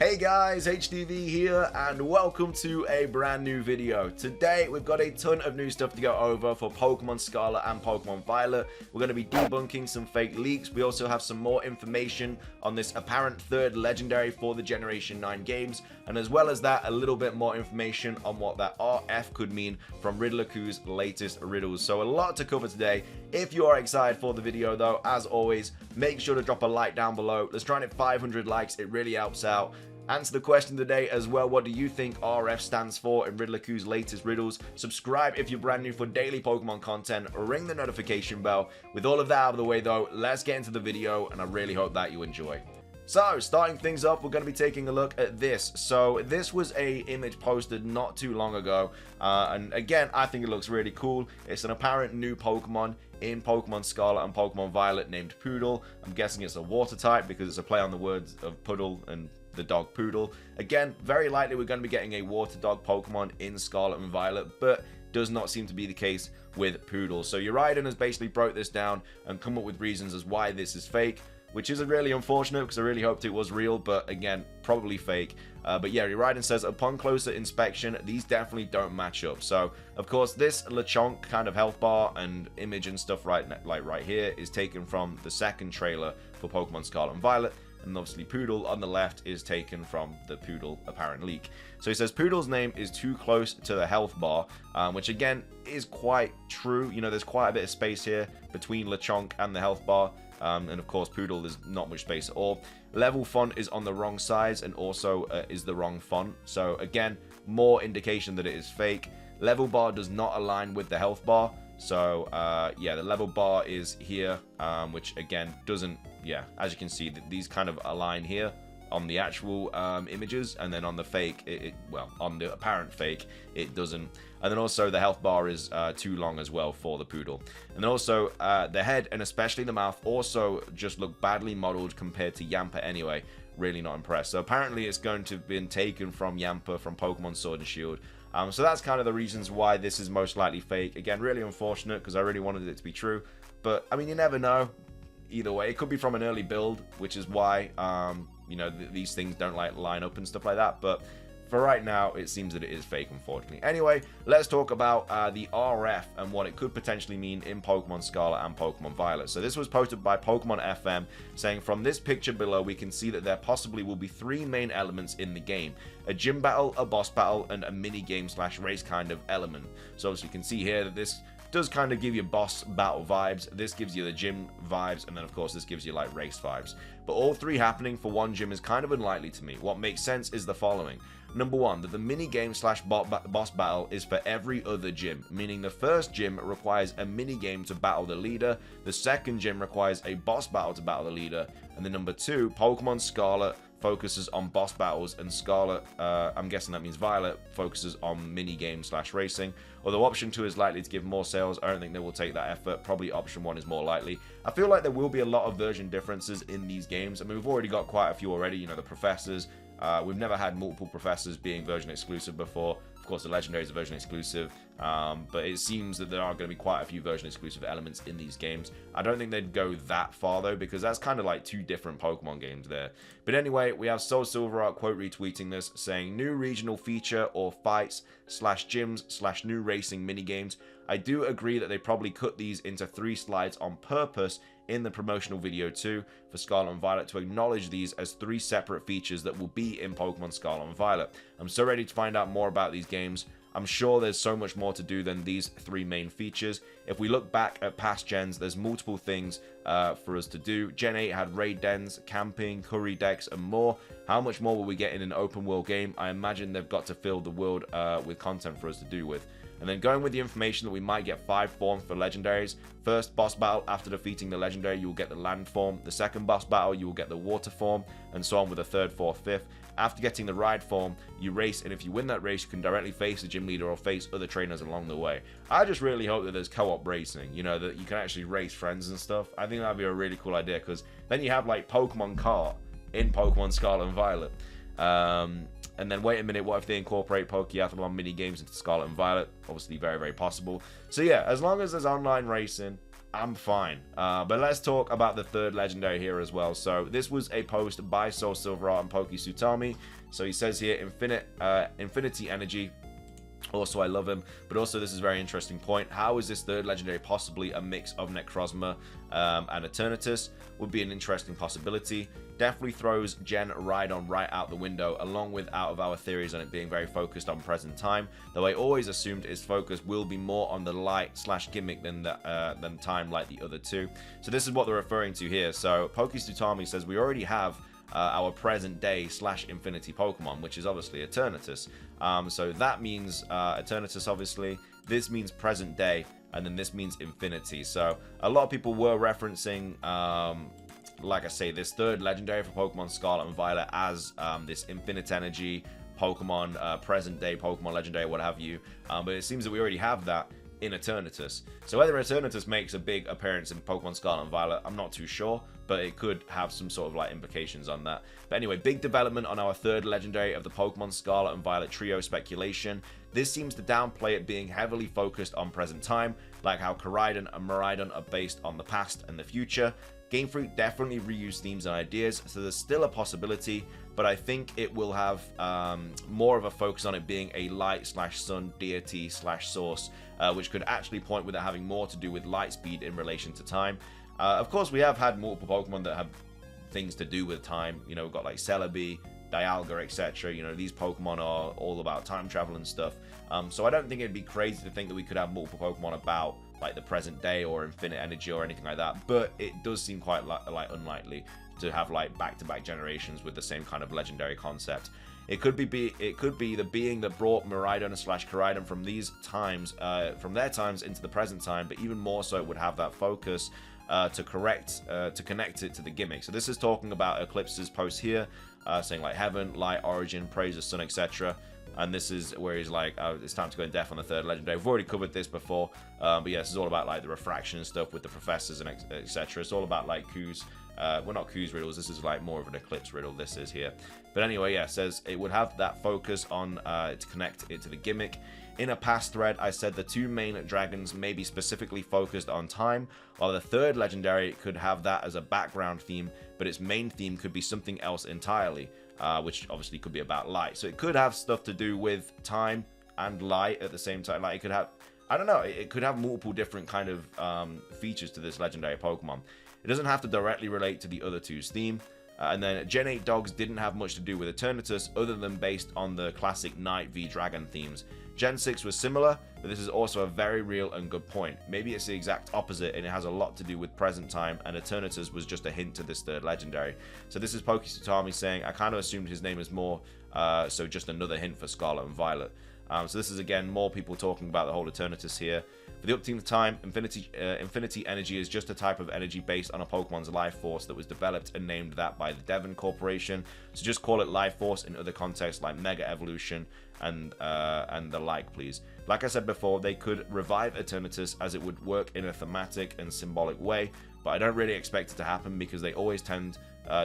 Hey guys, HDvee here, and welcome to a brand new video. Today we've got a ton of new stuff to go over for Pokemon Scarlet and Pokemon Violet. We're going to be debunking some fake leaks. We also have some more information on this apparent third legendary for the Generation 9 games, and as well as that, a little bit more information on what that RF could mean from Riddler's latest riddles. So a lot to cover today. If you are excited for the video though, as always, make sure to drop a like down below. Let's try and hit 500 likes, it really helps out. Answer the question today as well. What do you think RF stands for in Riddler's latest riddles? Subscribe if you're brand new for daily Pokemon content. Ring the notification bell. With all of that out of the way though, let's get into the video, and I really hope that you enjoy. So, starting things up, we're going to be taking a look at this. So, this was a image posted not too long ago, and again, I think it looks really cool. It's an apparent new Pokemon in Pokemon Scarlet and Pokemon Violet named Poodle. I'm guessing it's a water type because it's a play on the words of puddle and the dog Poodle. Again, very likely we're going to be getting a water dog Pokemon in Scarlet and Violet, but does not seem to be the case with Poodle. So Uraiden has basically broke this down and come up with reasons as why this is fake, which is really unfortunate because I really hoped it was real, but again, probably fake. But yeah, Uraiden says, upon closer inspection, these definitely don't match up. So, of course, this Lechonk kind of health bar and image and stuff right here is taken from the second trailer for Pokemon Scarlet and Violet. And obviously Poodle on the left is taken from the Poodle apparent leak. So he says Poodle's name is too close to the health bar, which again is quite true. You know, there's quite a bit of space here between Lechonk and the health bar. And of course Poodle, there's not much space at all. Level font is on the wrong size and also is the wrong font. So again, more indication that it is fake. Level bar does not align with the health bar. So yeah, the level bar is here, which again doesn't, yeah, as you can see, these kind of align here on the actual images, and then on the fake, well, on the apparent fake, it doesn't. And then also the health bar is too long as well for the Poodle. And then also the head and especially the mouth also just look badly modeled compared to Yamper anyway. Really not impressed. So apparently it's going to have been taken from Yamper from Pokemon Sword and Shield. So that's kind of the reasons why this is most likely fake. Again, really unfortunate because I really wanted it to be true. But, I mean, you never know. Either way, it could be from an early build, which is why, you know, these things don't line up and stuff like that. But for right now, it seems that it is fake, unfortunately. Anyway, let's talk about the RF and what it could potentially mean in Pokemon Scarlet and Pokemon Violet. So this was posted by Pokemon FM, saying from this picture below, we can see that there possibly will be 3 main elements in the game: a gym battle, a boss battle, and a mini game / race kind of element. So as you can see here, that this does kind of give you boss battle vibes. This gives you the gym vibes, and then of course this gives you like race vibes. But all 3 happening for one gym is kind of unlikely to me. What makes sense is the following. Number 1, that the mini game / boss battle is for every other gym, meaning the first gym requires a mini game to battle the leader, the second gym requires a boss battle to battle the leader, and then number 2, Pokemon Scarlet focuses on boss battles, and Scarlet, I'm guessing that means Violet, focuses on mini game / racing. Although option 2 is likely to give more sales, I don't think they will take that effort. Probably option 1 is more likely. I feel like there will be a lot of version differences in these games. I mean, we've already got quite a few already, you know, the professors. We've never had multiple professors being version exclusive before. Of course, the legendary is a version exclusive, but it seems that there are going to be quite a few version exclusive elements in these games. I don't think they'd go that far though, because that's kind of like 2 different Pokemon games there. But anyway, we have Soul Silverart quote retweeting this, saying new regional feature or fights / gyms / new racing minigames. I do agree that they probably cut these into 3 slides on purpose in the promotional video too for Scarlet and Violet to acknowledge these as 3 separate features that will be in Pokemon Scarlet and Violet. I'm so ready to find out more about these games. I'm sure there's so much more to do than these 3 main features. If we look back at past gens, there's multiple things for us to do. Gen 8 had raid dens, camping, curry decks, and more. How much more will we get in an open world game? I imagine they've got to fill the world with content for us to do with. And then going with the information that we might get 5 forms for legendaries. First boss battle, after defeating the legendary, you will get the land form. The second boss battle, you will get the water form, and so on with the 3rd, 4th, 5th. After getting the ride form, you race, and if you win that race, you can directly face the gym leader or face other trainers along the way. I just really hope that there's co-op racing, you know, that you can actually race friends and stuff. I think that'd be a really cool idea, because then you have like Pokemon Kart in Pokemon Scarlet and Violet. And then wait a minute, what if they incorporate Pokeathlon mini games into Scarlet and Violet? Obviously very, very possible. So yeah, as long as there's online racing, I'm fine. But let's talk about the third legendary here as well. So this was a post by Soul Silverart and Pokisutami. So he says here, Infinity Energy. Also, I love him, but also this is a very interesting point. How is this third legendary possibly a mix of Necrozma and Eternatus? Would be an interesting possibility. Definitely throws Gen Rhydon right out the window, along with out of our theories on it being very focused on present time, though I always assumed its focus will be more on the light / gimmick than time like the other two. So this is what they're referring to here. So Pokisutami says we already have our present day / infinity Pokemon, which is obviously Eternatus. So that means Eternatus, obviously. This means present day, and then this means infinity. So a lot of people were referencing, like I say, this third legendary for Pokemon Scarlet and Violet as this infinite energy Pokemon, present day Pokemon legendary, what have you. But it seems that we already have that in Eternatus. So whether Eternatus makes a big appearance in Pokemon Scarlet and Violet, I'm not too sure, but it could have some sort of like implications on that. But anyway, big development on our third legendary of the Pokemon Scarlet and Violet trio speculation. This seems to downplay it being heavily focused on present time, like how Koraidon and Miraidon are based on the past and the future. Game Freak definitely reused themes and ideas, so there's still a possibility, but I think it will have more of a focus on it being a light / sun deity / source, which could actually point with it having more to do with light speed in relation to time. Of course, we have had multiple Pokemon that have things to do with time. You know, we've got like Celebi, Dialga, etc. You know, these Pokemon are all about time travel and stuff. So I don't think it'd be crazy to think that we could have multiple Pokemon about like the present day or infinite energy or anything like that. But it does seem quite like unlikely to have like back-to-back generations with the same kind of legendary concept. It could be the being that brought Miraidon / Koraidon from these times, from their times into the present time, but even more so it would have that focus to connect it to the gimmick. So this is talking about Eclipse's post here, saying like heaven, light, origin, praise the sun, etc. And this is where he's like, oh, it's time to go in depth on the third legendary. We've already covered this before, but yeah, this is all about like the refraction and stuff with the professors and etc. It's all about like Q's, well, not Q's riddles. This is like more of an Eclipse riddle. This is here, but anyway, yeah, it says it would have that focus on to connect it to the gimmick. In a past thread, I said the two main dragons may be specifically focused on time, while the third legendary could have that as a background theme, but its main theme could be something else entirely, which obviously could be about light. So it could have stuff to do with time and light at the same time. Like it could have, I don't know, it could have multiple different kind of features to this legendary Pokemon. It doesn't have to directly relate to the other two's theme. And then Gen 8 dogs didn't have much to do with Eternatus other than based on the classic Night v Dragon themes. Gen 6 was similar, but this is also a very real and good point. Maybe it's the exact opposite and it has a lot to do with present time, and Eternatus was just a hint to this third legendary. So this is Pokisutami saying, I kind of assumed his name is more, so just another hint for Scarlet and Violet. So this is again more people talking about the whole Eternatus here. For the uptime time, Infinity Energy is just a type of energy based on a Pokemon's life force that was developed and named that by the Devon Corporation. So just call it life force in other contexts like Mega Evolution and the like, please. Like I said before, they could revive Eternatus as it would work in a thematic and symbolic way, but I don't really expect it to happen because they always tend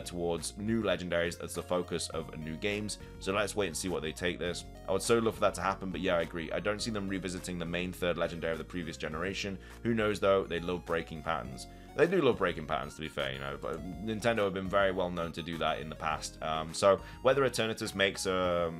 towards new legendaries as the focus of new games. So let's wait and see what they take this. I would so love for that to happen, but yeah, I agree. I don't see them revisiting the main third legendary of the previous generation. Who knows though, they love breaking patterns. They do love breaking patterns, to be fair, you know, but Nintendo have been very well known to do that in the past. So whether Eternatus makes a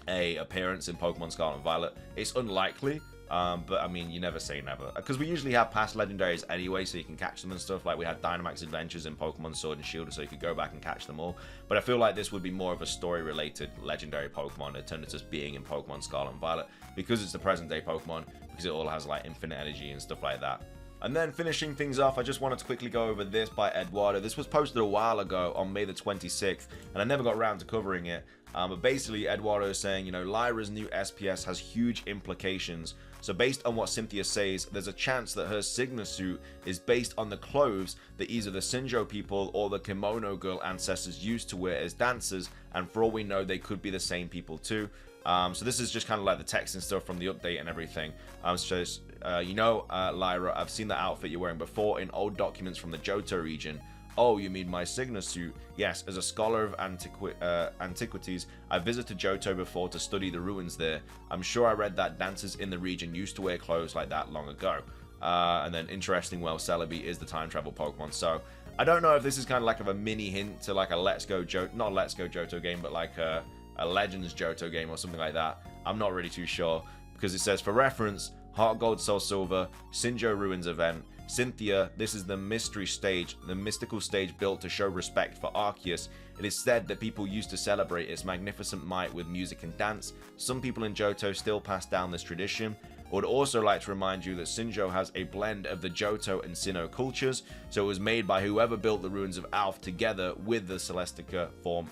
appearance in Pokemon Scarlet and Violet, it's unlikely. But I mean, you never say never, because we usually have past legendaries anyway, so you can catch them and stuff. Like we had Dynamax Adventures in Pokemon Sword and Shield, so you could go back and catch them all. But I feel like this would be more of a story-related legendary Pokemon, Eternatus being in Pokemon Scarlet and Violet, because it's the present-day Pokemon, because it all has like infinite energy and stuff like that. And then finishing things off, I just wanted to quickly go over this by Eduardo. This was posted a while ago on May the 26th, and I never got around to covering it. But basically, Eduardo is saying, you know, Lyra's new SPS has huge implications. So based on what Cynthia says, there's a chance that her Sigma suit is based on the clothes that either the Sinjo people or the Kimono Girl ancestors used to wear as dancers, and for all we know, they could be the same people too. So this is just kind of like the text and stuff from the update and everything. You know, Lyra, I've seen the outfit you're wearing before in old documents from the Johto region. Oh, you mean my Sigma suit? Yes, as a scholar of antiquities, I visited Johto before to study the ruins there. I'm sure I read that dancers in the region used to wear clothes like that long ago. And then interesting, well, Celebi is the time travel Pokemon. So I don't know if this is kind of like a mini hint to like a not Let's Go Johto game, but like a Legends Johto game or something like that. I'm not really too sure, because it says, for reference, Heart Gold, Soul Silver, Sinjoh Ruins event, Cynthia, this is the mystery stage, the mystical stage built to show respect for Arceus. It is said that people used to celebrate its magnificent might with music and dance. Some people in Johto still pass down this tradition. I would also like to remind you that Sinjoh has a blend of the Johto and Sinnoh cultures, so it was made by whoever built the ruins of Alph together with the Celestica form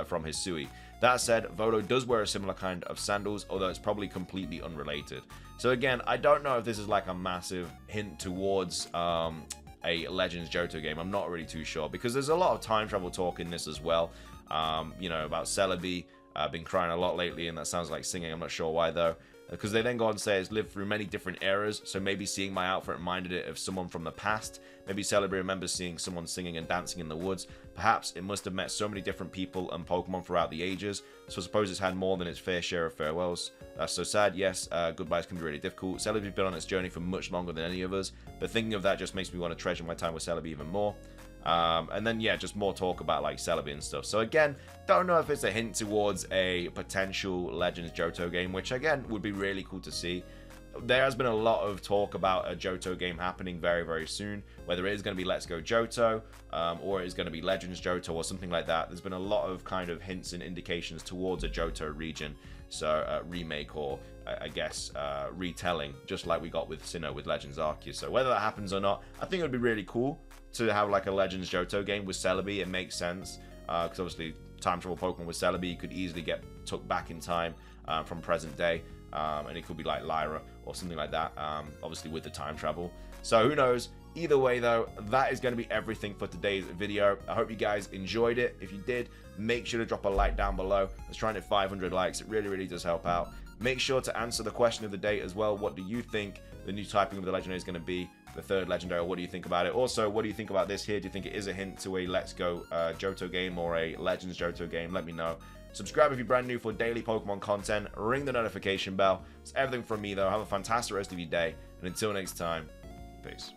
from Hisui. That said, Volo does wear a similar kind of sandals, although it's probably completely unrelated. So again, I don't know if this is like a massive hint towards a Legends Johto game. I'm not really too sure, because there's a lot of time travel talk in this as well. You know, about Celebi. I've been crying a lot lately, and that sounds like singing. I'm not sure why though. Because they then go on to say it's lived through many different eras, so maybe seeing my outfit reminded it of someone from the past. Maybe Celebi remembers seeing someone singing and dancing in the woods. Perhaps it must have met so many different people and Pokemon throughout the ages, so I suppose it's had more than its fair share of farewells. That's so sad. Yes, goodbyes can be really difficult. Celebi's been on its journey for much longer than any of us, but thinking of that just makes me want to treasure my time with Celebi even more. And then, yeah, just more talk about like Celebi and stuff. So again, don't know if it's a hint towards a potential Legends Johto game, which again would be really cool to see. There has been a lot of talk about a Johto game happening very, very soon, whether it is going to be Let's Go Johto, or it is going to be Legends Johto or something like that. There's been a lot of kind of hints and indications towards a Johto region, so remake or I guess retelling, just like we got with Sinnoh with Legends Arceus. So whether that happens or not, I think it would be really cool to have like a Legends Johto game with Celebi. It makes sense, because obviously time travel Pokemon with Celebi, you could easily get took back in time from present day, and it could be like Lyra or something like that, obviously with the time travel. So who knows? Either way though, that is going to be everything for today's video. I hope you guys enjoyed it. If you did, make sure to drop a like down below. Let's try and hit 500 likes. It really, really does help out. Make sure to answer the question of the day as well. What do you think the new typing of the legendary is going to be? The third legendary, what do you think about it? Also, what do you think about this here? Do you think it is a hint to a Let's Go Johto game or a Legends Johto game? Let me know. Subscribe if you're brand new for daily Pokemon content. Ring the notification bell. It's everything from me though. Have a fantastic rest of your day. And until next time, peace.